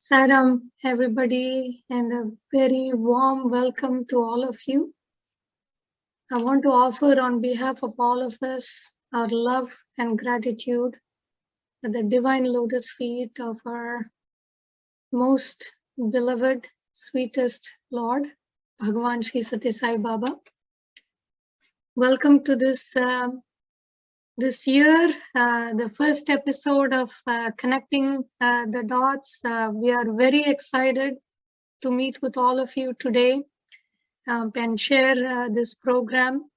Saram, everybody, and a very warm welcome to all of you. I want to offer on behalf of all of us our love and gratitude at the divine lotus feet of our most beloved, sweetest Lord, Bhagavan Sri Sathya Sai Baba. Welcome to this year, the first episode of Connecting the Dots. We are very excited to meet with all of you today and share this program.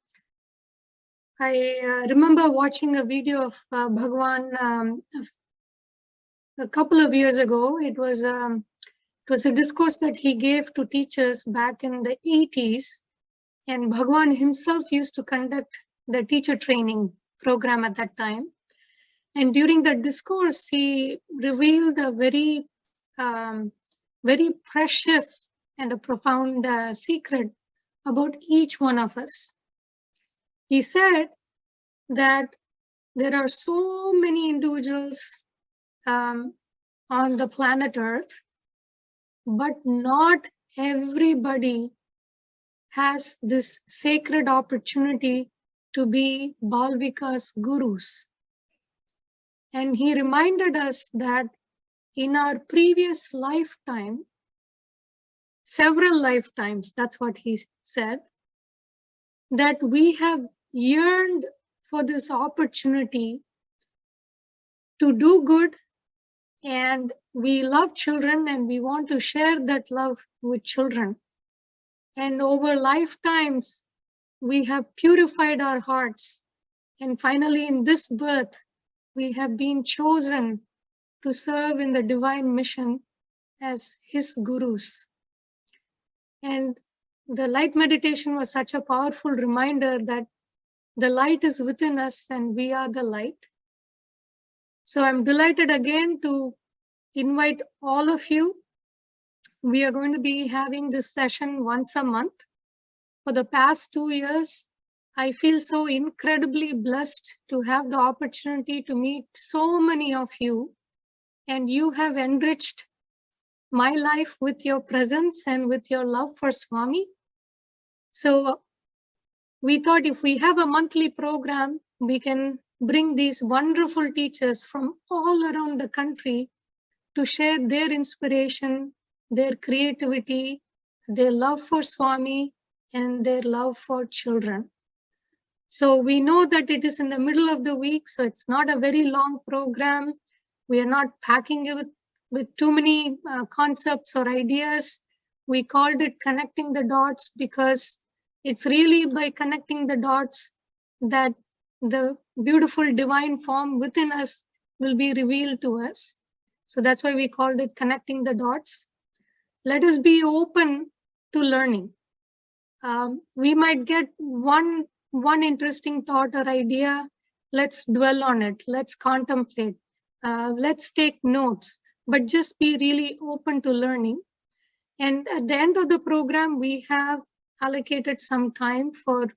I remember watching a video of Bhagwan a couple of years ago. It was a discourse that he gave to teachers back in the 80s, and Bhagwan himself used to conduct the teacher training program at that time. And during that discourse, he revealed a very precious and a profound secret about each one of us. He said that there are so many individuals on the planet Earth, but not everybody has this sacred opportunity to be Balvika's gurus. And he reminded us that in our previous lifetime, several lifetimes, that's what he said, that we have yearned for this opportunity to do good, and we love children and we want to share that love with children. And over lifetimes, we have purified our hearts. And finally, in this birth, we have been chosen to serve in the divine mission as his gurus. And the light meditation was such a powerful reminder that the light is within us and we are the light. So I'm delighted again to invite all of you. We are going to be having this session once a month. For the past 2 years, I feel so incredibly blessed to have the opportunity to meet so many of you, and you have enriched my life with your presence and with your love for Swami. So we thought if we have a monthly program, we can bring these wonderful teachers from all around the country to share their inspiration, their creativity, their love for Swami, and their love for children. So we know that it is in the middle of the week, so it's not a very long program. We are not packing it with too many concepts or ideas. We called it Connecting the Dots because it's really by connecting the dots that the beautiful divine form within us will be revealed to us. So that's why we called it Connecting the Dots. Let us be open to learning. We might get one interesting thought or idea. Let's dwell on it. Let's contemplate. Let's take notes, but just be really open to learning. And at the end of the program, we have allocated some time for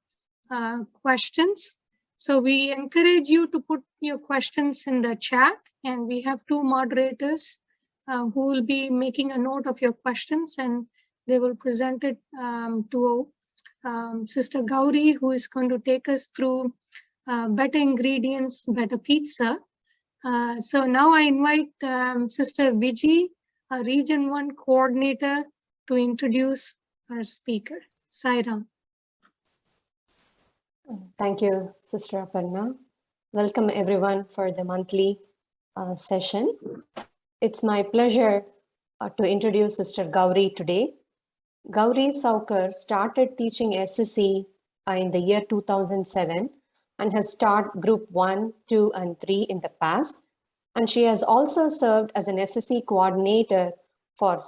questions. So we encourage you to put your questions in the chat, and we have 2 moderators who will be making a note of your questions, and they will present it to Sister Gauri, who is going to take us through better ingredients, better pizza. So now I invite Sister Viji, our Region 1 coordinator, to introduce our speaker. Sairam. Thank you, Sister Aparna. Welcome everyone for the monthly session. It's my pleasure to introduce Sister Gauri today. Gauri Saukar started teaching SSE in the year 2007 and has taught Group 1, 2, and 3 in the past. And she has also served as an SSE coordinator for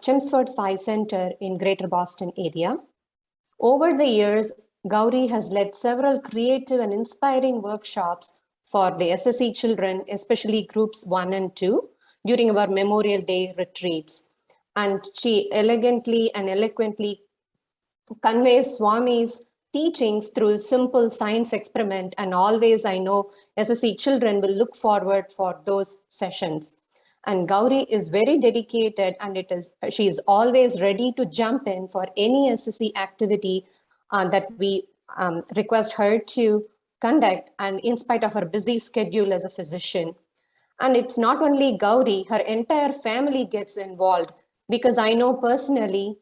Chelmsford Sai Center in Greater Boston area. Over the years, Gauri has led several creative and inspiring workshops for the SSE children, especially groups 1 and 2, during our Memorial Day retreats. And she elegantly and eloquently conveys Swami's teachings through simple science experiment, and always I know SSE children will look forward for those sessions. And Gauri is very dedicated, and she is always ready to jump in for any SSE activity that we request her to conduct, and in spite of her busy schedule as a physician. And it's not only Gauri, her entire family gets involved, because I know personally,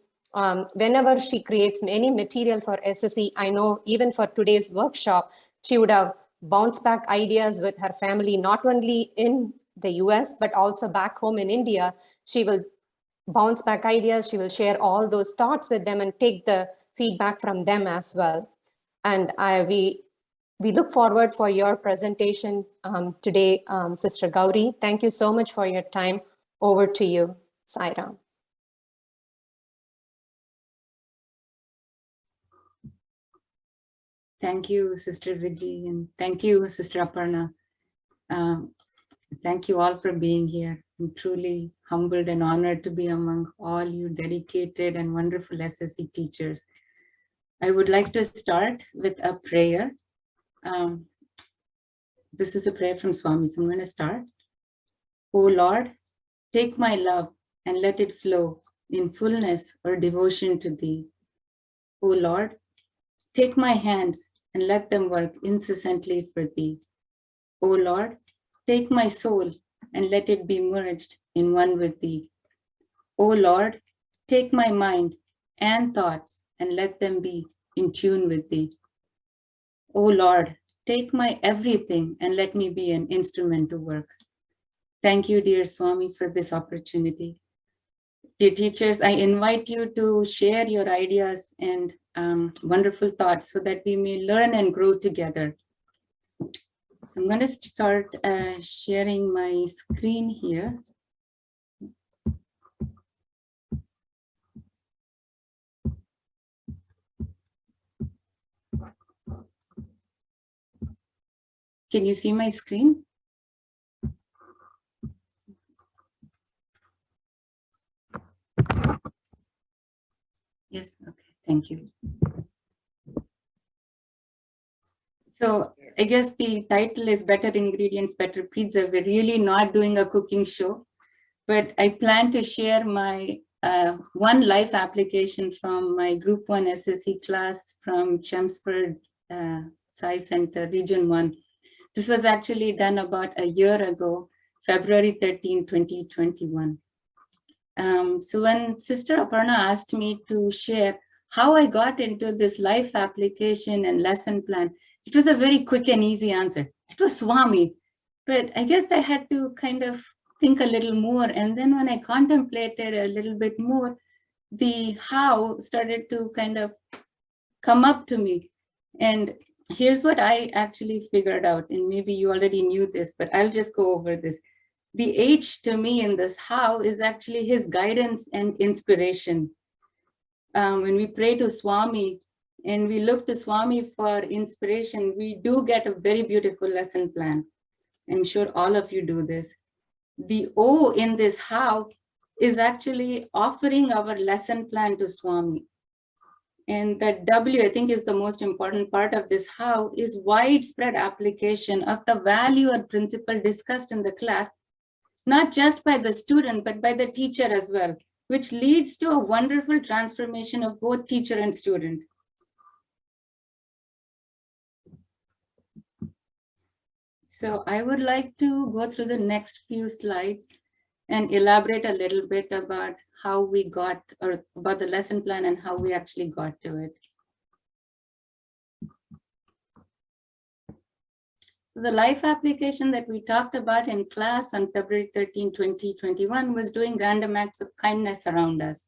whenever she creates any material for SSE, I know even for today's workshop, she would have bounced back ideas with her family, not only in the US, but also back home in India. She will bounce back ideas, she will share all those thoughts with them and take the feedback from them as well. And we look forward for your presentation today, Sister Gauri. Thank you so much for your time. Over to you, Sairam. Thank you, Sister Viji, and thank you, Sister Aparna. Thank you all for being here. I'm truly humbled and honored to be among all you dedicated and wonderful SSE teachers. I would like to start with a prayer. This is a prayer from Swami, so I'm going to start. O Lord, take my love and let it flow in fullness or devotion to thee. O Lord, take my hands and let them work incessantly for thee. O Lord, take my soul and let it be merged in one with thee. O Lord, take my mind and thoughts and let them be in tune with thee. O Lord, take my everything and let me be an instrument to work. Thank you, dear Swami, for this opportunity. Dear teachers, I invite you to share your ideas and wonderful thoughts so that we may learn and grow together. So I'm going to start sharing my screen here. Can you see my screen? Yes, okay, thank you. So I guess the title is Better Ingredients, Better Pizza. We're really not doing a cooking show, but I plan to share my one life application from my Group 1 SSE class from Chelmsford Science Center, Region 1. This was actually done about a year ago, February 13, 2021. So when Sister Aparna asked me to share how I got into this life application and lesson plan, it was a very quick and easy answer. It was Swami, but I guess I had to kind of think a little more. And then when I contemplated a little bit more, the how started to kind of come up to me. And here's what I actually figured out, and maybe you already knew this, but I'll just go over this. The H to me in this how is actually his guidance and inspiration. When we pray to Swami and we look to Swami for inspiration, we do get a very beautiful lesson plan. I'm sure all of you do this. The O in this how is actually offering our lesson plan to Swami. And that W, I think, is the most important part of this how, is widespread application of the value or principle discussed in the class, not just by the student, but by the teacher as well, which leads to a wonderful transformation of both teacher and student. So I would like to go through the next few slides and elaborate a little bit about how we got, or about the lesson plan and how we actually got to it. The life application that we talked about in class on February 13, 2021 was doing random acts of kindness around us.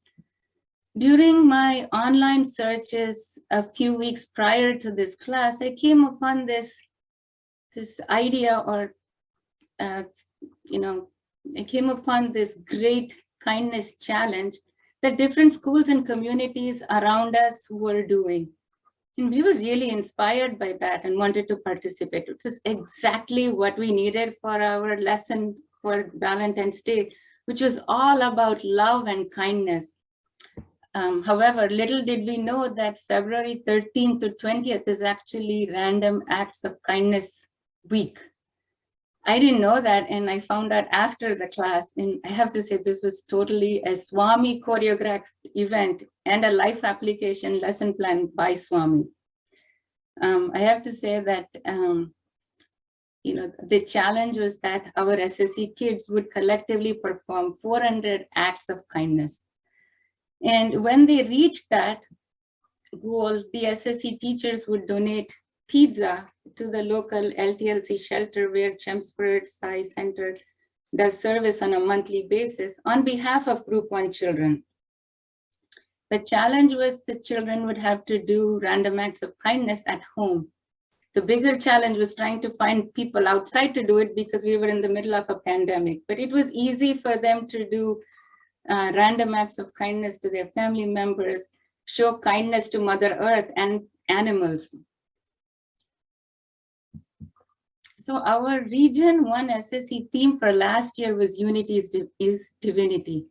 During my online searches a few weeks prior to this class, I came upon this idea, or, I came upon this great kindness challenge that different schools and communities around us were doing. And we were really inspired by that and wanted to participate. It was exactly what we needed for our lesson for Valentine's Day, which was all about love and kindness. However, little did we know that February 13th to 20th is actually Random Acts of Kindness Week. I didn't know that, and I found out after the class. And I have to say, this was totally a Swami choreographed event and a life application lesson plan by Swami. I have to say that the challenge was that our SSE kids would collectively perform 400 acts of kindness. And when they reached that goal, the SSE teachers would donate pizza to the local LTLC shelter where Chelmsford Psi Center does service on a monthly basis on behalf of Group 1 children. The challenge was the children would have to do random acts of kindness at home. The bigger challenge was trying to find people outside to do it because we were in the middle of a pandemic, but it was easy for them to do random acts of kindness to their family members, show kindness to Mother Earth and animals. So our Region 1 SSE theme for last year was Unity is Divinity.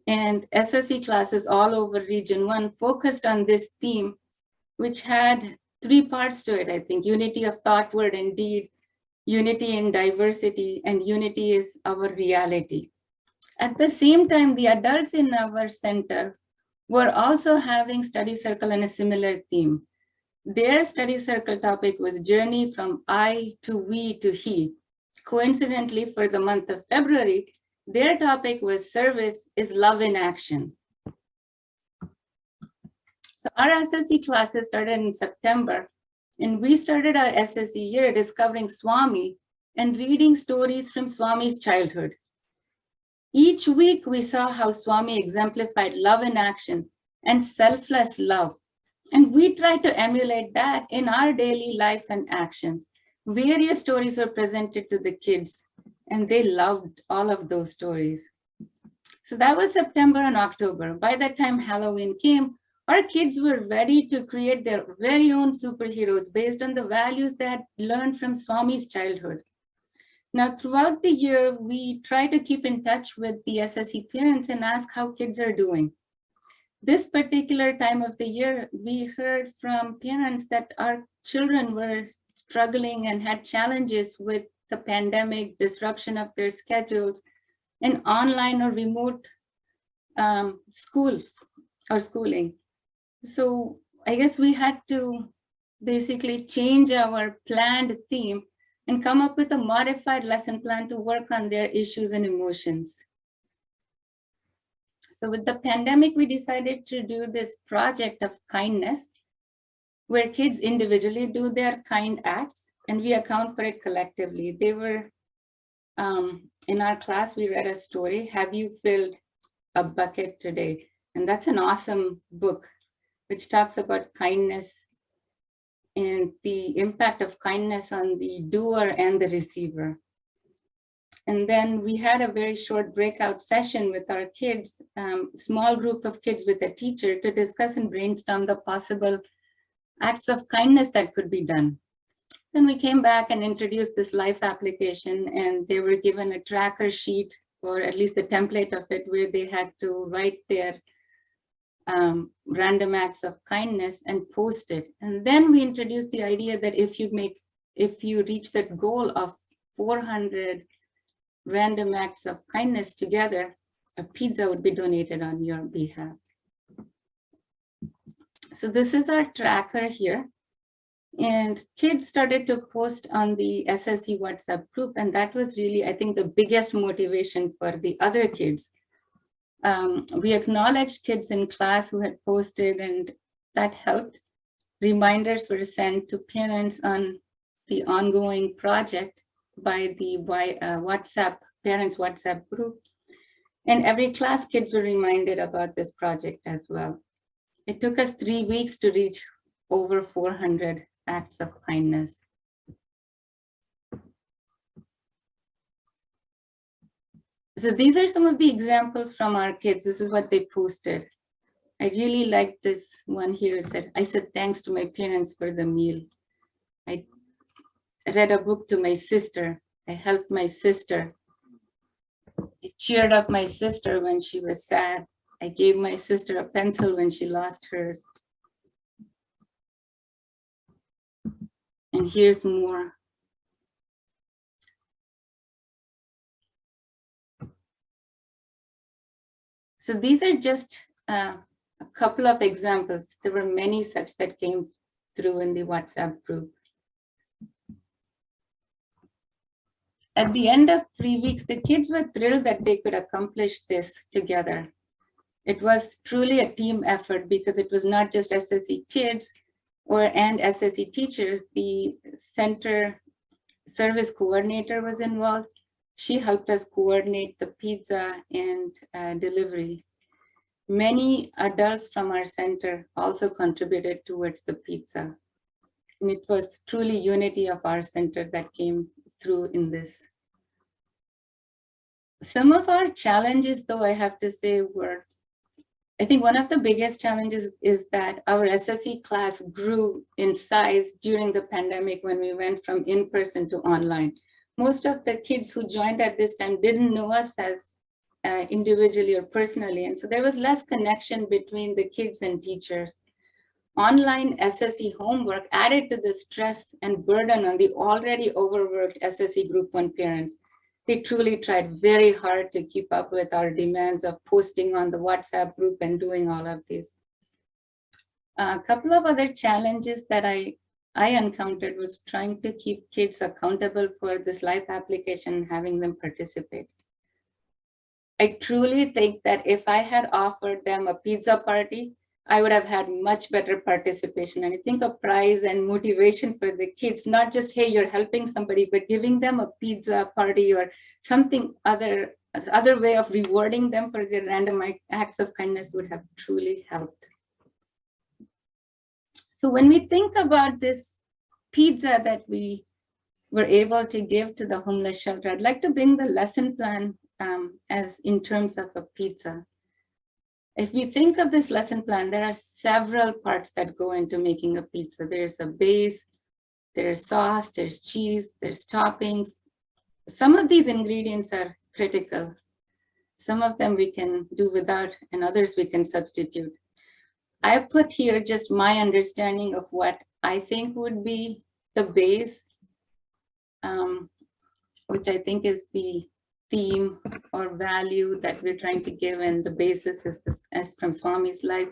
And SSE classes all over Region 1 focused on this theme, which had 3 parts to it, I think. Unity of thought, word, and deed, unity in diversity, and unity is our reality. At the same time, the adults in our center were also having study circle on a similar theme. Their study circle topic was journey from I to we to he. Coincidentally, for the month of February, their topic was service is love in action. So our SSE classes started in September, and we started our SSE year discovering Swami and reading stories from Swami's childhood. Each week, we saw how Swami exemplified love in action and selfless love. And we tried to emulate that in our daily life and actions. Various stories were presented to the kids, and they loved all of those stories. So that was September and October. By the time Halloween came, our kids were ready to create their very own superheroes based on the values they had learned from Swami's childhood. Now, throughout the year, we try to keep in touch with the SSE parents and ask how kids are doing. This particular time of the year, we heard from parents that our children were struggling and had challenges with the pandemic, disruption of their schedules, and online or remote schools or schooling. So I guess we had to basically change our planned theme and come up with a modified lesson plan to work on their issues and emotions. So with the pandemic, we decided to do this project of kindness, where kids individually do their kind acts and we account for it collectively. They were, in our class, we read a story, Have You Filled a Bucket Today? And that's an awesome book, which talks about kindness and the impact of kindness on the doer and the receiver. And then we had a very short breakout session with our kids, small group of kids with a teacher to discuss and brainstorm the possible acts of kindness that could be done. Then we came back and introduced this life application, and they were given a tracker sheet, or at least the template of it, where they had to write their random acts of kindness and post it. And then we introduced the idea that if you reach that goal of 400 random acts of kindness together, a pizza would be donated on your behalf. So this is our tracker here. And kids started to post on the SSE WhatsApp group. And that was really, I think, the biggest motivation for the other kids. We acknowledged kids in class who had posted, and that helped. Reminders were sent to parents on the ongoing project by the parents WhatsApp group. And every class, kids were reminded about this project as well. It took us 3 weeks to reach over 400 acts of kindness. So these are some of the examples from our kids. This is what they posted. I really like this one here. It said, I said thanks to my parents for the meal. I read a book to my sister. I helped my sister. I cheered up my sister when she was sad. I gave my sister a pencil when she lost hers. And here's more. So these are just a couple of examples. There were many such that came through in the WhatsApp group. At the end of 3 weeks, the kids were thrilled that they could accomplish this together. It was truly a team effort because it was not just SSE kids and SSE teachers. The center service coordinator was involved. She helped us coordinate the pizza and delivery. Many adults from our center also contributed towards the pizza. And it was truly unity of our center that came through in this. Some of our challenges, though, I have to say, were, I think one of the biggest challenges is that our SSE class grew in size during the pandemic when we went from in-person to online. Most of the kids who joined at this time didn't know us as individually or personally, and so there was less connection between the kids and teachers. Online SSE homework added to the stress and burden on the already overworked SSE Group 1 parents. They truly tried very hard to keep up with our demands of posting on the WhatsApp group and doing all of this. A couple of other challenges that I encountered was trying to keep kids accountable for this live application and having them participate. I truly think that if I had offered them a pizza party, I would have had much better participation. And I think a prize and motivation for the kids, not just, hey, you're helping somebody, but giving them a pizza party or something other way of rewarding them for their random acts of kindness would have truly helped. So when we think about this pizza that we were able to give to the homeless shelter, I'd like to bring the lesson plan as in terms of a pizza. If we think of this lesson plan, there are several parts that go into making a pizza. There's a base, there's sauce, there's cheese, there's toppings. Some of these ingredients are critical. Some of them we can do without, and others we can substitute. I've put here just my understanding of what I think would be the base, which I think is the theme or value that we're trying to give, and the basis is this, as from Swami's life.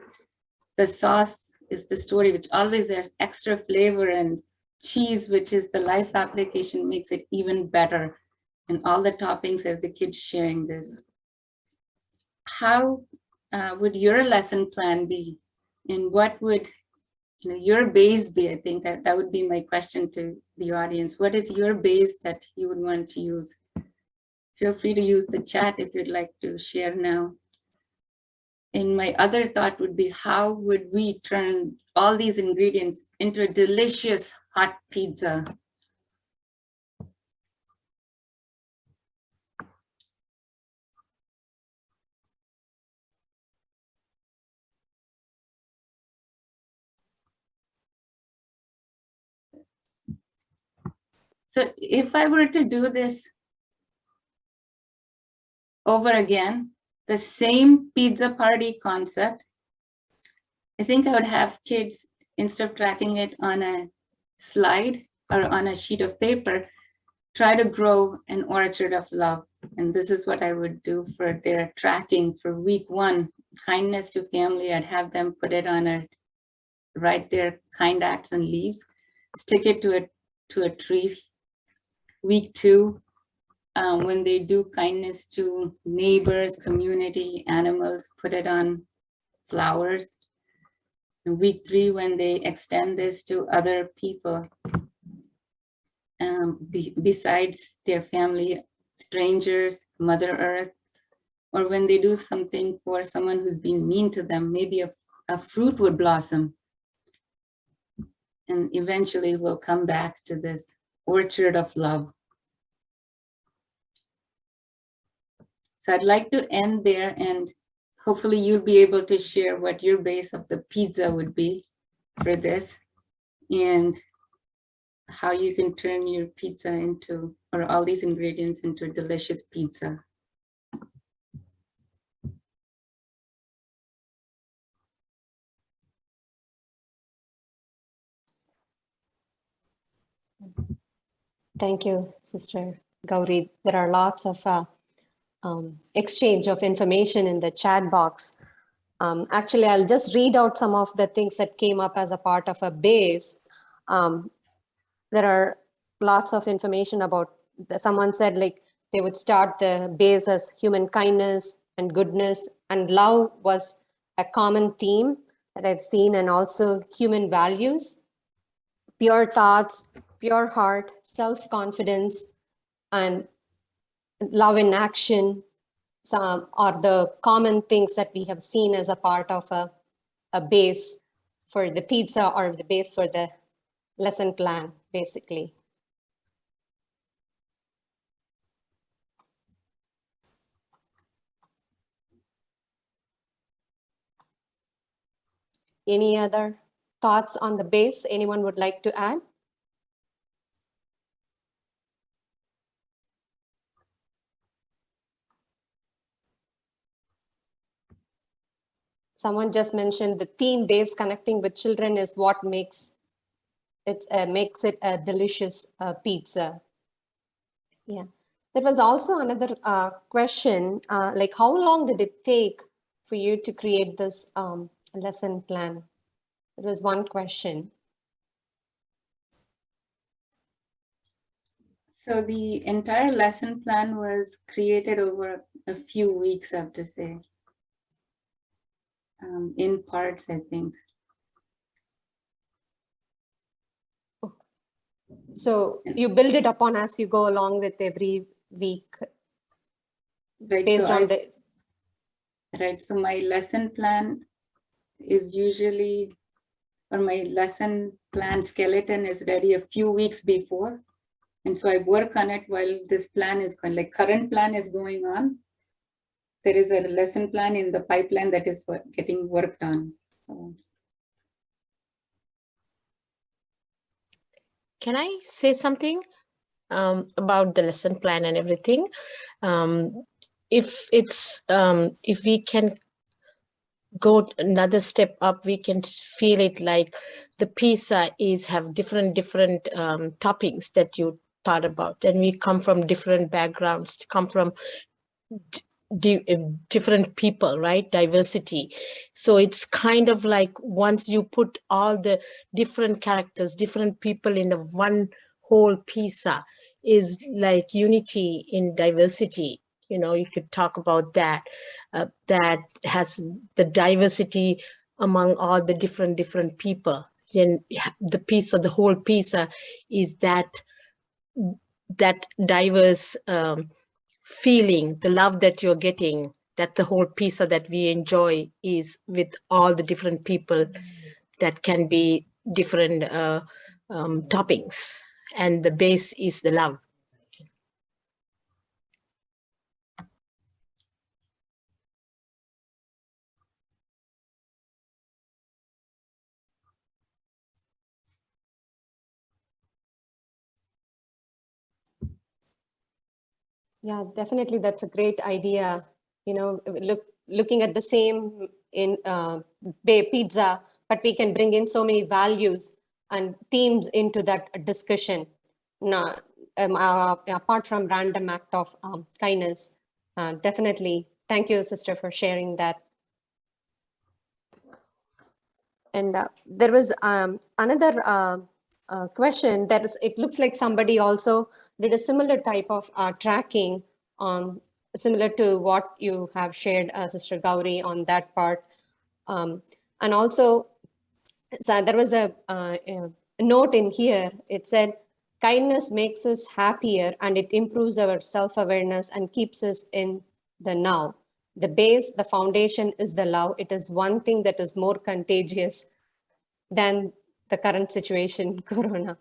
The sauce is the story, which always there's extra flavor, and cheese, which is the life application, makes it even better. And all the toppings are the kids sharing this. How would your lesson plan be? And what would your base be? I think that would be my question to the audience. What is your base that you would want to use? Feel free to use the chat if you'd like to share now. And my other thought would be, how would we turn all these ingredients into a delicious hot pizza? So if I were to do this over again, the same pizza party concept, I think I would have kids, instead of tracking it on a slide or on a sheet of paper, try to grow an orchard of love. And this is what I would do for their tracking for week 1, kindness to family. I'd have them put it on write their kind acts and leaves, stick it to a tree. Week 2, when they do kindness to neighbors, community, animals, put it on flowers. And week 3, when they extend this to other people, besides their family, strangers, Mother Earth, or when they do something for someone who's been mean to them, maybe a fruit would blossom. And eventually we'll come back to this orchard of love. So I'd like to end there, and hopefully you'll be able to share what your base of the pizza would be for this, and how you can turn your pizza into, or all these ingredients into a delicious pizza. Thank you, Sister Gauri. There are lots of exchange of information in the chat box. Actually, I'll just read out some of the things that came up as a part of a base. There are lots of information about, someone said like they would start the base as human kindness and goodness, and love was a common theme that I've seen, and also human values, pure thoughts, pure heart, self-confidence, and love in action. Some are the common things that we have seen as a part of a base for the pizza, or the base for the lesson plan, basically. Any other thoughts on the base anyone would like to add? Someone just mentioned the theme base connecting with children is what makes it a delicious pizza. Yeah, there was also another question, like how long did it take for you to create this lesson plan? It was one question. So the entire lesson plan was created over a few weeks, I have to say, in parts, I think. So you build it upon as you go along with every week, Right, based on the... Right, so my lesson plan is usually, or my lesson plan skeleton is ready a few weeks before. And so I work on it while this plan is going, like current plan is going on. There is a lesson plan in the pipeline that is getting worked on. So. Can I say something about the lesson plan and everything? If we can go another step up, we can feel it like the pizza have different toppings that you thought about, and we come from different backgrounds, come from different people, right? Diversity. So it's kind of like once you put all the different characters, different people in the one whole pizza, is like unity in diversity. You know, you could talk about that. That has the diversity among all the different people. Then the pizza, the whole pizza, is that diverse feeling, the love that you're getting, that the whole pizza that we enjoy is with all the different people that can be different toppings, and the base is the love. Yeah, definitely. That's a great idea. You know, looking at the same in pizza, but we can bring in so many values and themes into that discussion. Not, apart from random act of kindness. Definitely. Thank you, sister, for sharing that. And there was another question that is, it looks like somebody also did a similar type of tracking, similar to what you have shared, Sister Gauri, on that part. And also, so there was a note in here. It said, kindness makes us happier and it improves our self-awareness and keeps us in the now. The base, the foundation is the love. It is one thing that is more contagious than the current situation, Corona.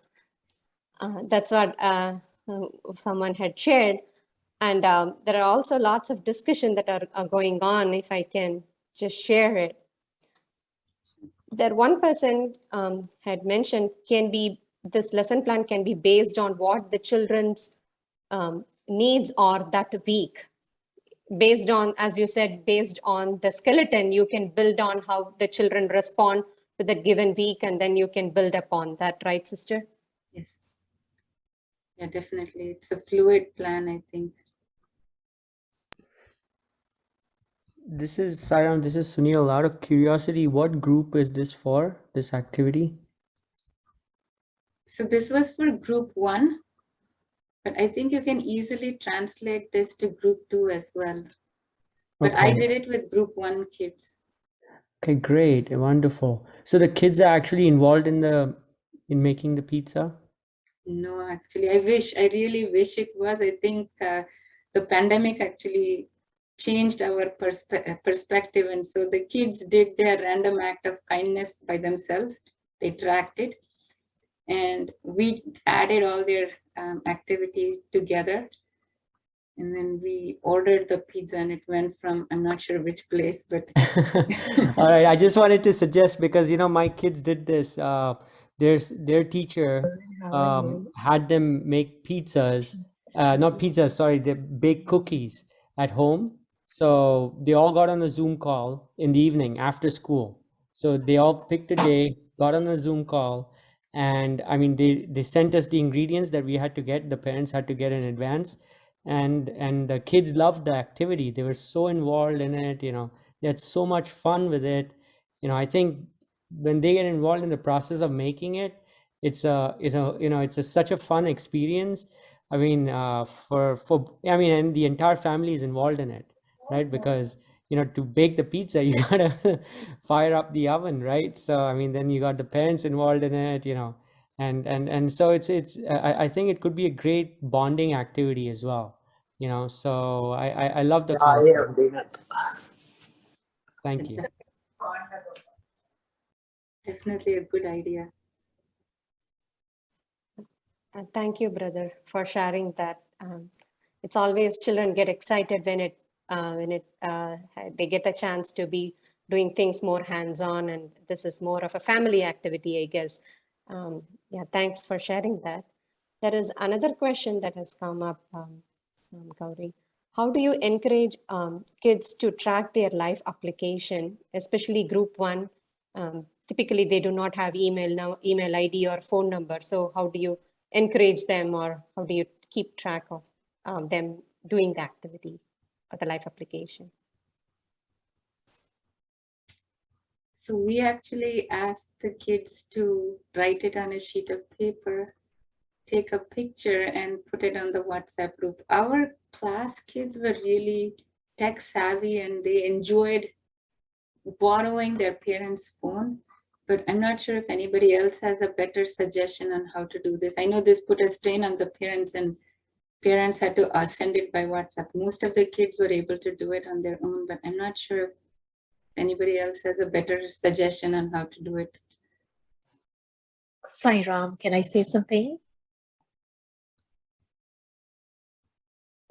That's what someone had shared. And there are also lots of discussion that are going on, if I can just share it. There, one person had mentioned, this lesson plan can be based on what the children's needs are that week. Based on, as you said, based on the skeleton, you can build on how the children respond to the given week, and then you can build upon that, right, sister? Yes. Yeah, definitely. It's a fluid plan, I think. this is Sairam, this is Sunil. Out of curiosity, what group is this for, this activity? So this was for group 1, but I think you can easily translate this to group 2 as well. But I Okay. did it with group 1 kids. Okay, great, wonderful. So the kids are actually involved in making the pizza? No, actually, I really wish it was. I think the pandemic actually changed our perspective. And so the kids did their random act of kindness by themselves. They tracked it. And we added all their activities together. And then we ordered the pizza and it went from, I'm not sure which place, but. All right, I just wanted to suggest, because my kids did this. Their teacher had them make pizzas, not pizzas, sorry, they bake cookies at home. So they all got on a Zoom call in the evening after school. So they all picked a day, got on a Zoom call, and I mean they sent us the ingredients that we had to get, the parents had to get in advance, and the kids loved the activity. They were so involved in it, they had so much fun with it. I think when they get involved in the process of making it, it's such a fun experience. I mean, I mean, and the entire family is involved in it, right? Because to bake the pizza, you gotta fire up the oven, right? So I mean, then you got the parents involved in it, and so I think it could be a great bonding activity as well, so I love the concept. Thank you. Definitely a good idea. Thank you, brother, for sharing that. It's always children get excited when they get a chance to be doing things more hands-on, and this is more of a family activity, I guess. Yeah, thanks for sharing that. There is another question that has come up, Gauri. How do you encourage kids to track their life application, especially group 1? Typically, they do not have email ID or phone number. So how do you encourage them, or how do you keep track of them doing the activity or the life application? So we actually asked the kids to write it on a sheet of paper, take a picture and put it on the WhatsApp group. Our class kids were really tech savvy and they enjoyed borrowing their parents' phone. But I'm not sure if anybody else has a better suggestion on how to do this. I know this put a strain on the parents, and parents had to send it by WhatsApp. Most of the kids were able to do it on their own, but I'm not sure if anybody else has a better suggestion on how to do it. Sairam, can I say something?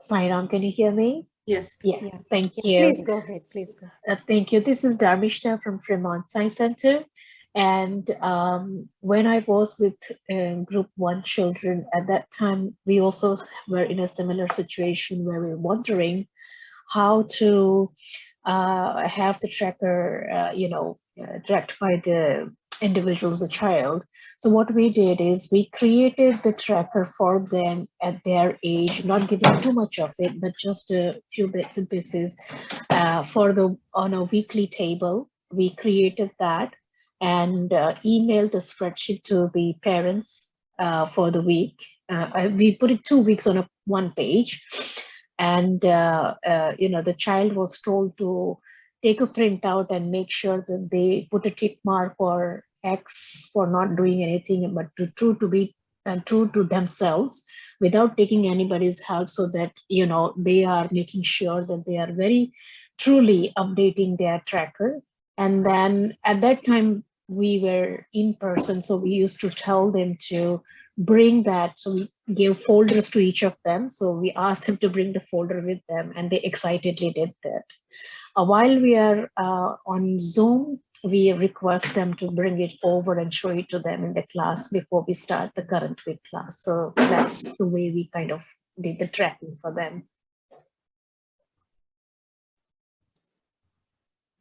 Sairam, can you hear me? Yes. Yeah. Thank you. Please go ahead. Please go. Thank you. This is Dharmishta from Fremont Science Center. And when I was with group 1 children, at that time, we also were in a similar situation where we were wondering how to have the tracker, tracked by the individuals, a child. So what we did is we created the tracker for them at their age, not giving too much of it, but just a few bits and pieces on a weekly table. We created that and emailed the spreadsheet to the parents for the week. We put it 2 weeks on one page. And the child was told to take a printout and make sure that they put a tick mark or X for not doing anything, but true to themselves without taking anybody's help, so that they are making sure that they are very truly updating their tracker. And then at that time we were in person, so we used to tell them to bring that. So we gave folders to each of them. So we asked them to bring the folder with them, and they excitedly did that. While we are on Zoom, we request them to bring it over and show it to them in the class before we start the current week class. So that's the way we kind of did the tracking for them.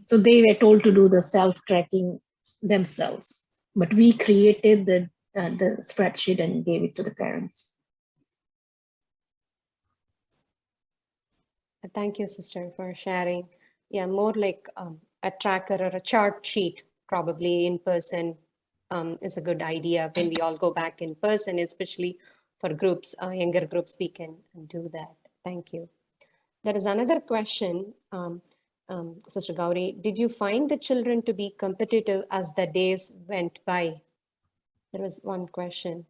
So they were told to do the self-tracking themselves, but we created the spreadsheet and gave it to the parents. Thank you, sister, for sharing. Yeah, more like a tracker or a chart sheet, probably in person is a good idea when we all go back in person, especially for groups, younger groups, we can do that. Thank you. There is another question, Sister Gauri. Did you find the children to be competitive as the days went by? There was one question.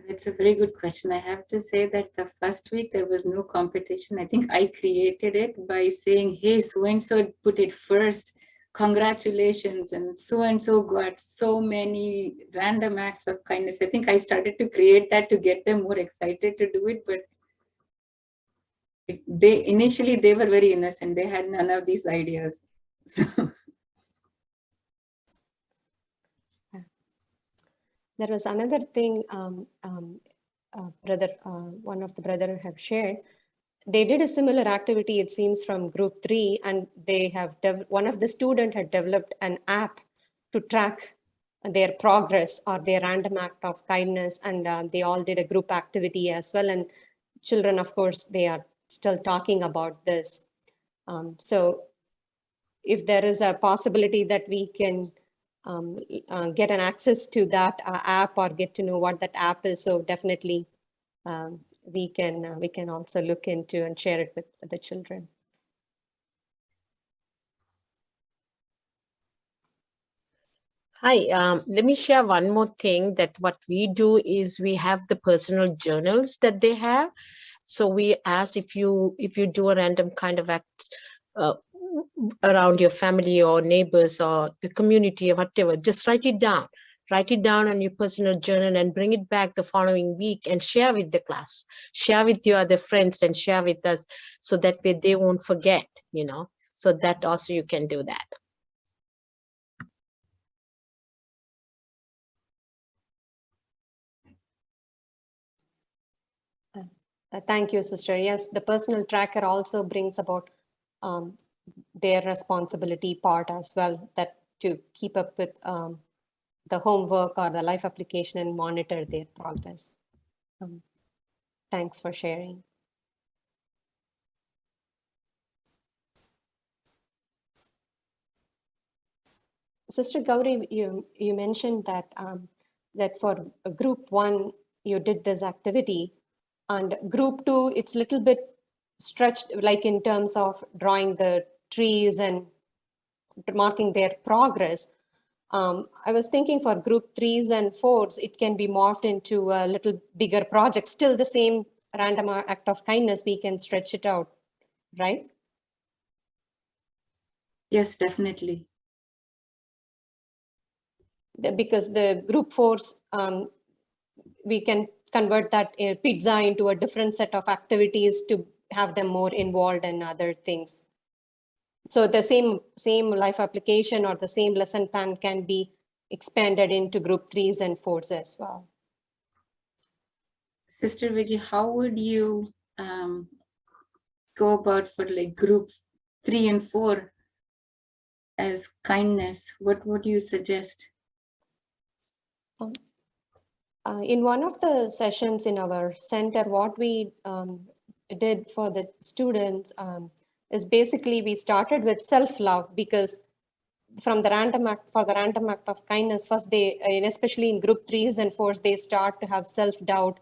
It's a very good question. I have to say that the first week there was no competition. I think I created it by saying, hey, so-and-so put it first. Congratulations. And so got so many random acts of kindness. I think I started to create that to get them more excited to do it. But initially they were very innocent. They had none of these ideas. So. There was another thing, one of the brother have shared. They did a similar activity, it seems, from group 3, and they have one of the student had developed an app to track their progress or their random act of kindness, and they all did a group activity as well. And children, of course, they are still talking about this. So if there is a possibility that we can get an access to that app or get to know what that app is, so definitely we can also look into and share it with the children. Hi, let me share one more thing, that what we do is we have the personal journals that they have. So we ask if you do a random kind of act around your family or neighbors or the community or whatever, just write it down. Write it down on your personal journal and bring it back the following week and share with the class, share with your other friends and share with us, so that way they won't forget, you know. So that also you can do that. Thank you, sister. Yes, the personal tracker also brings about their responsibility part as well, that to keep up with the homework or the life application and monitor their progress. Thanks for sharing. Sister Gauri, you mentioned that that for group 1, you did this activity, and group 2, it's a little bit stretched, like in terms of drawing the trees and marking their progress. I was thinking for group 3s and 4s, it can be morphed into a little bigger project, still the same random act of kindness, we can stretch it out, right? Yes, definitely. Because the group 4s, we can convert that pizza into a different set of activities to have them more involved in other things. So the same life application or the same lesson plan can be expanded into group 3s and 4s as well. Sister Vijay, how would you go about for like group 3 and 4 as kindness? What would you suggest? In one of the sessions in our center, what we did for the students is basically we started with self-love, because from the random act, for the random act of kindness, first they, and especially in group 3s and 4s, they start to have self-doubt,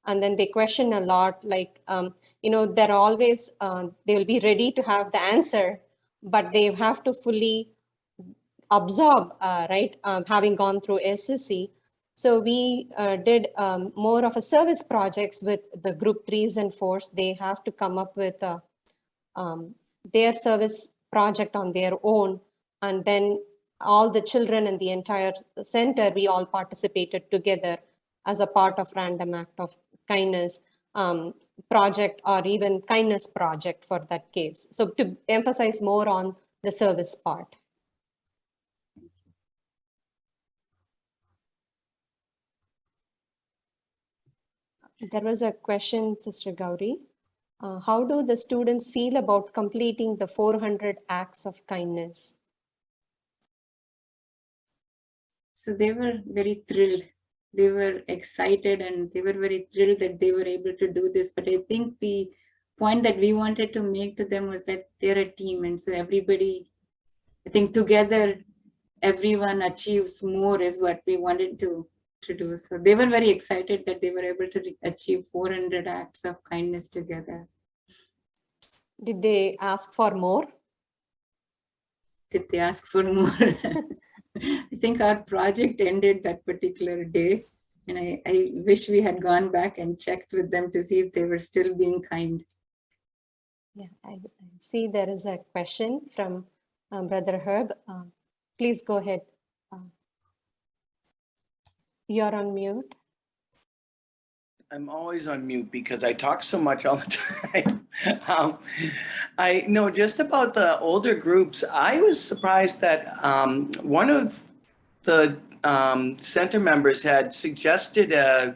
and then they question a lot, like, they're always, they will be ready to have the answer, but they have to fully absorb, right, having gone through SSE. So we did more of a service projects with the group 3s and 4s. They have to come up with their service project on their own. And then all the children in the entire center, we all participated together as a part of random act of kindness project, or even kindness project for that case. So to emphasize more on the service part. There was a question, Sister Gauri. How do the students feel about completing the 400 acts of kindness? So they were very thrilled. They were excited and they were very thrilled that they were able to do this. But I think the point that we wanted to make to them was that they're a team. And so everybody, I think together, everyone achieves more is what we wanted to do. So they were very excited that they were able to achieve 400 acts of kindness together. Did they ask for more? Did they ask for more? I think our project ended that particular day. And I wish we had gone back and checked with them to see if they were still being kind. Yeah, I see there is a question from Brother Herb. Please go ahead. You're on mute. I'm always on mute because I talk so much all the time. I know just about the older groups. I was surprised that one of the center members had suggested a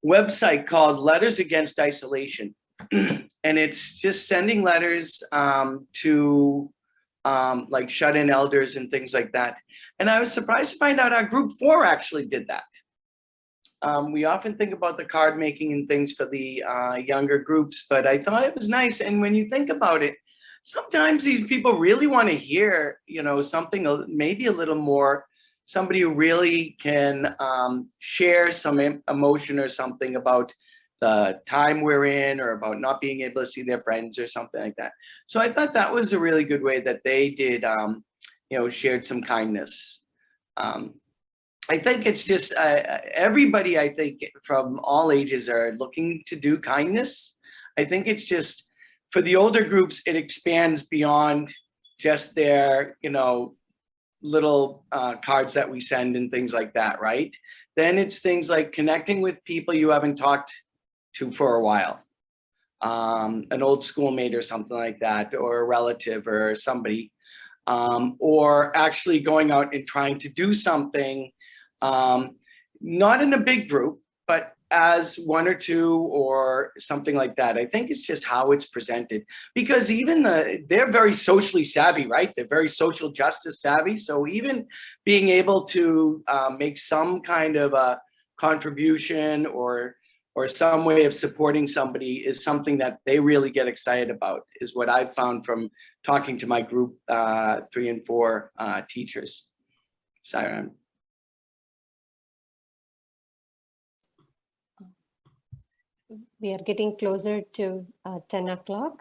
website called Letters Against Isolation. And it's just sending letters to like shut-in elders and things like that. And I was surprised to find out our group 4 actually did that. We often think about the card making and things for the younger groups, but I thought it was nice. And when you think about it, sometimes these people really want to hear, you know, something maybe a little more, somebody who really can share some emotion or something about the time we're in, or about not being able to see their friends or something like that. So I thought that was a really good way that they did, you know, shared some kindness. I think it's just everybody, I think from all ages are looking to do kindness. I think it's just for the older groups, it expands beyond just their, you know, little cards that we send and things like that, right? Then it's things like connecting with people you haven't talked to for a while, an old schoolmate or something like that, or a relative or somebody, or actually going out and trying to do something, not in a big group, but as 1 or 2 or something like that. I think it's just how it's presented, because even they're very socially savvy, right? They're very social justice savvy. So even being able to make some kind of a contribution or some way of supporting somebody is something that they really get excited about, is what I've found from talking to my group 3 and 4 teachers. Siren. We are getting closer to 10 o'clock.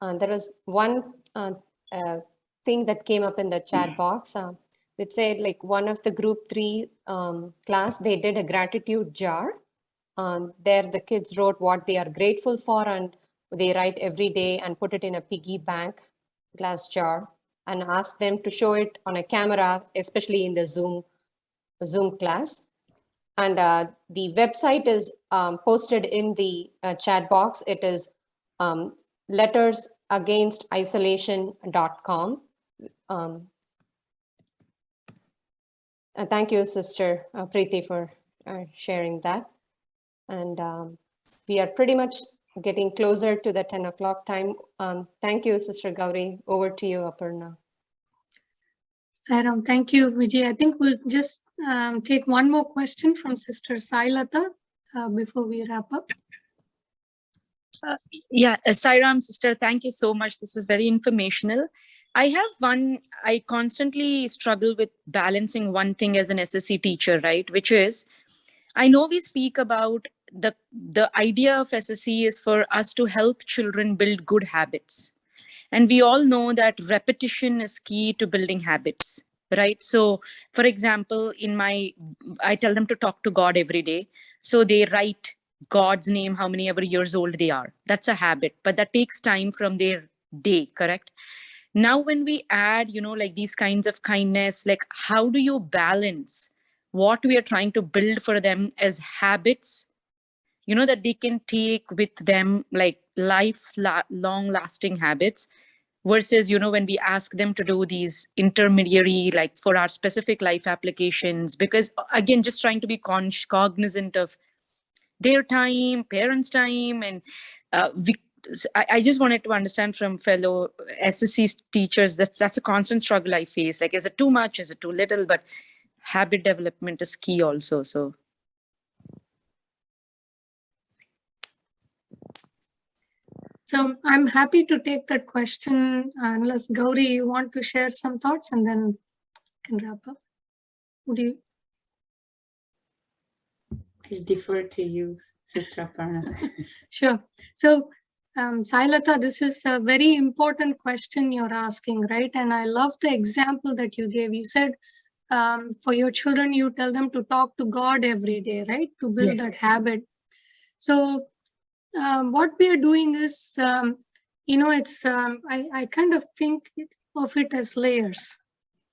There was one thing that came up in the chat box, which said like one of the group 3 class, they did a gratitude jar. There the kids wrote what they are grateful for, and they write every day and put it in a piggy bank glass jar and ask them to show it on a camera, especially in the Zoom class. And the website is posted in the chat box. It is lettersagainstisolation.com. Thank you, Sister Preeti, for sharing that. And we are pretty much getting closer to the 10 o'clock time. Thank you, Sister Gauri. Over to you, Aparna. Sairam, thank you, Vijay. I think we'll just take one more question from Sister Sailata before we wrap up. Sairam, sister, thank you so much. This was very informational. I have one, I constantly struggle with balancing one thing as an SSE teacher, right? Which is, I know we speak about the idea of SSE is for us to help children build good habits. And we all know that repetition is key to building habits, right? So for example, I tell them to talk to God every day. So they write God's name, how many ever years old they are. That's a habit, but that takes time from their day, correct? Now, when we add, like these kinds of kindness, like how do you balance what we are trying to build for them as habits, that they can take with them, like long lasting habits, versus, when we ask them to do these intermediary, like for our specific life applications, because again, just trying to be cognizant of their time, parents' time, and I just wanted to understand from fellow SSE teachers that that's a constant struggle I face. Like, is it too much? Is it too little? But habit development is key also. So. So I'm happy to take that question unless Gauri, you want to share some thoughts and then can wrap up. Would you? I'll defer to you, Sister Aparna. Sure. So, Sailata, this is a very important question you're asking, right? And I love the example that you gave. You said for your children, you tell them to talk to God every day, right? To build Yes. that habit. So, what we are doing is, it's, I kind of think of it as layers,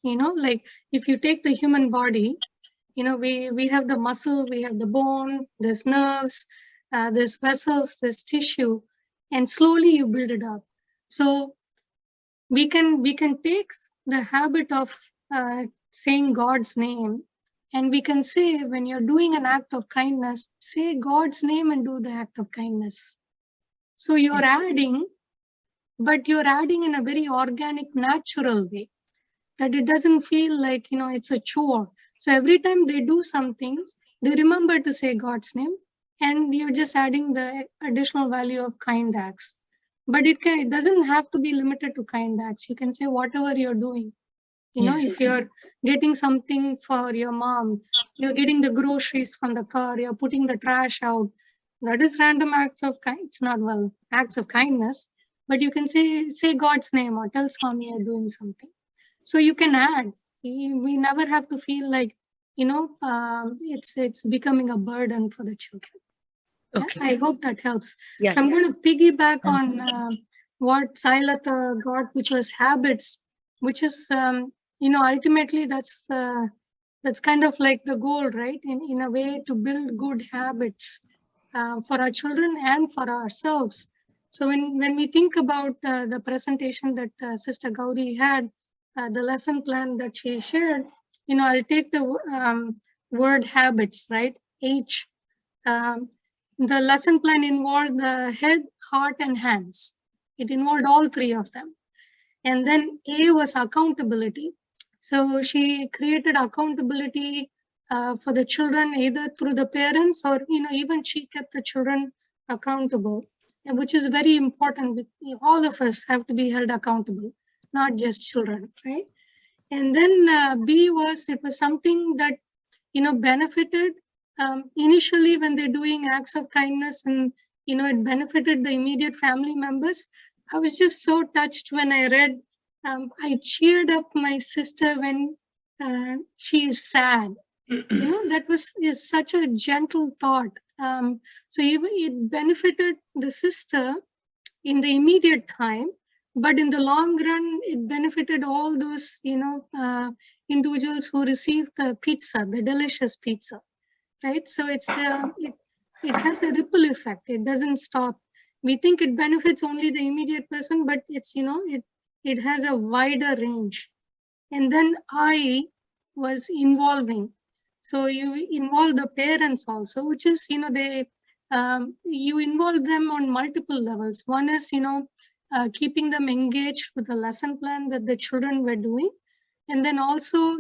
like if you take the human body, we have the muscle, we have the bone, there's nerves, there's vessels, there's tissue, and slowly you build it up. So we can take the habit of saying God's name, and we can say when you're doing an act of kindness, say God's name and do the act of kindness. So you're adding, but you're adding in a very organic, natural way, that it doesn't feel like, it's a chore. So every time they do something, they remember to say God's name, and you're just adding the additional value of kind acts. But it doesn't have to be limited to kind acts. You can say whatever you're doing. If you're getting something for your mom, you're getting the groceries from the car, you're putting the trash out, that is random acts of kind. It's not, well, acts of kindness, but you can say God's name or tell Swami you're doing something. So you can add. We never have to feel like, it's becoming a burden for the children. Okay. I hope that helps. Yeah. So I'm going to piggyback on what Sailata got, which was habits, which is, ultimately that's kind of like the goal, right? In a way to build good habits for our children and for ourselves. So when we think about the presentation that Sister Gauri had, the lesson plan that she shared, I'll take the word habits, right? H. The lesson plan involved the head, heart, and hands. It involved all three of them. And then A was accountability. So she created accountability for the children, either through the parents or, even she kept the children accountable, which is very important. All of us have to be held accountable, not just children, right? And then B was, it was something that, benefited initially when they're doing acts of kindness, and, it benefited the immediate family members. I was just so touched when I read, I cheered up my sister when she is sad. That is such a gentle thought. So even it benefited the sister in the immediate time, but in the long run, it benefited all those, individuals who received the pizza, the delicious pizza, right? So it has a ripple effect. It doesn't stop. We think it benefits only the immediate person, but it's, it has a wider range. And then I was involving. So you involve the parents also, which is, you involve them on multiple levels. One is, keeping them engaged with the lesson plan that the children were doing. And then also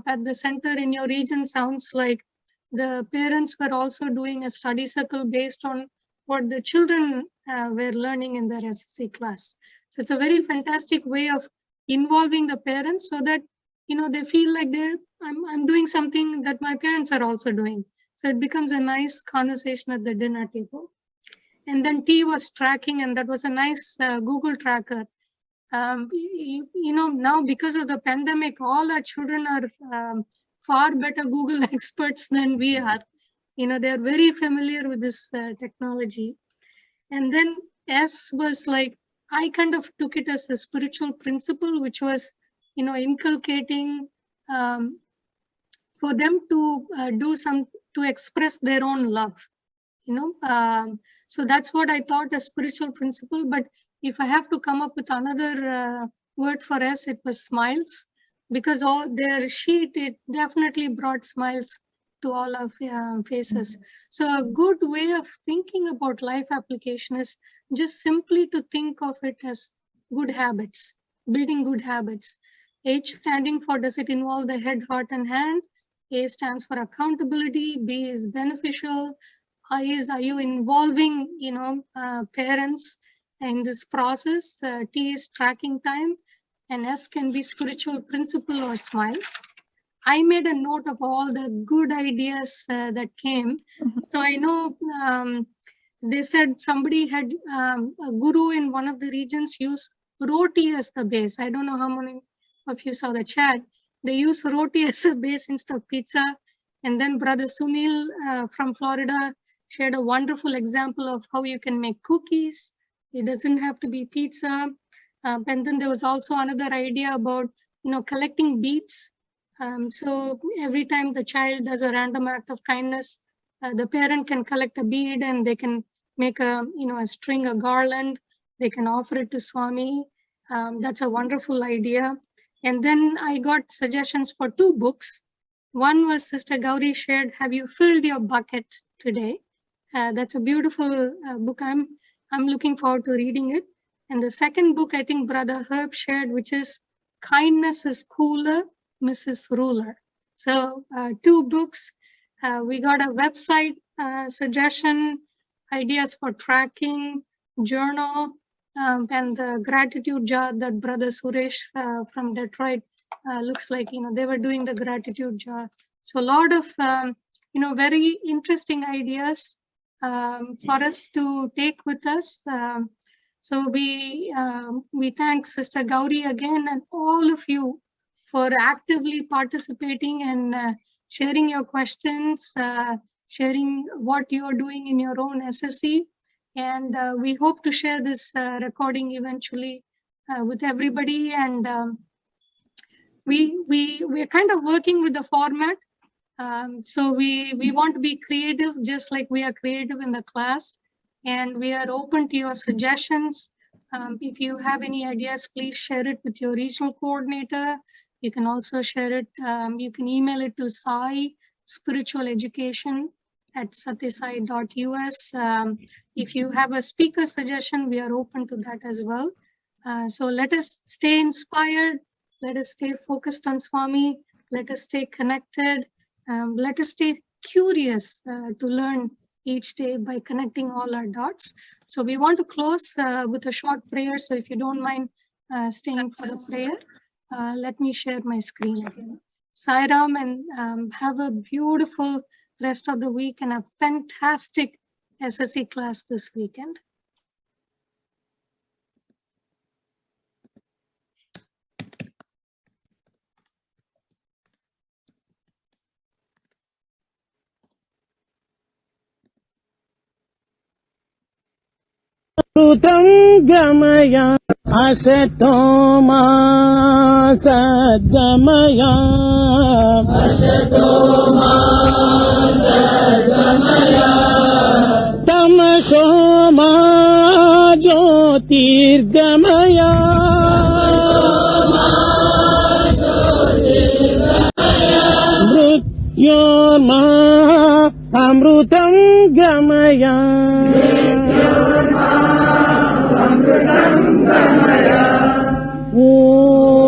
at the center in your region sounds like the parents were also doing a study circle based on what the children were learning in their SSE class. So it's a very fantastic way of involving the parents so that, they feel like I'm doing something that my parents are also doing. So it becomes a nice conversation at the dinner table. And then T was tracking, and that was a nice Google tracker. Now because of the pandemic, all our children are far better Google experts than we are. They're very familiar with this technology. And then S was like, I kind of took it as a spiritual principle, which was, inculcating for them to to express their own love, so that's what I thought a spiritual principle. But if I have to come up with another word for us, it was smiles, because all their sheet, it definitely brought smiles to all of faces. So a good way of thinking about life application is just simply to think of it as good habits, building good habits. H standing for, does it involve the head, heart, and hand? A stands for accountability. B is beneficial. I is, are you involving, parents? In this process, T is tracking time, and S can be spiritual principle or smiles. I made a note of all the good ideas that came. So I know they said somebody had a guru in one of the regions use roti as the base. I don't know how many of you saw the chat. They use roti as a base instead of pizza. And then Brother Sunil from Florida shared a wonderful example of how you can make cookies. It doesn't have to be pizza. And then there was also another idea about, collecting beads. So every time the child does a random act of kindness, the parent can collect a bead and they can make a string, a garland. They can offer it to Swami. That's a wonderful idea. And then I got suggestions for 2 books. One was Sister Gauri shared, Have You Filled Your Bucket Today? That's a beautiful book. I'm looking forward to reading it. And the second book, I think Brother Herb shared, which is Kindness is Cooler, Mrs. Ruler. So 2 books. We got a website suggestion, ideas for tracking, journal, and the gratitude jar that Brother Suresh from Detroit looks like, they were doing the gratitude jar. So a lot of, very interesting ideas for us to take with us. So we thank Sister Gauri again and all of you for actively participating and sharing your questions, sharing what you're doing in your own SSE. And we hope to share this recording eventually with everybody. And we're kind of working with the format. So we want to be creative, just like we are creative in the class. And we are open to your suggestions. If you have any ideas, please share it with your regional coordinator. You can also share it. You can email it to Sai Spiritual Education at satyasai.us. If you have a speaker suggestion, we are open to that as well. So let us stay inspired. Let us stay focused on Swami. Let us stay connected. Let us stay curious to learn each day by connecting all our dots. So we want to close with a short prayer. So if you don't mind staying for the prayer, let me share my screen again. Sai Ram, and have a beautiful rest of the week and a fantastic SSE class this weekend. Gamaya Asatoma Sadgamaya Asatoma Sadgamaya Tamasoma Jyotirgamaya Mrityorma Amrutam Gamaya Oh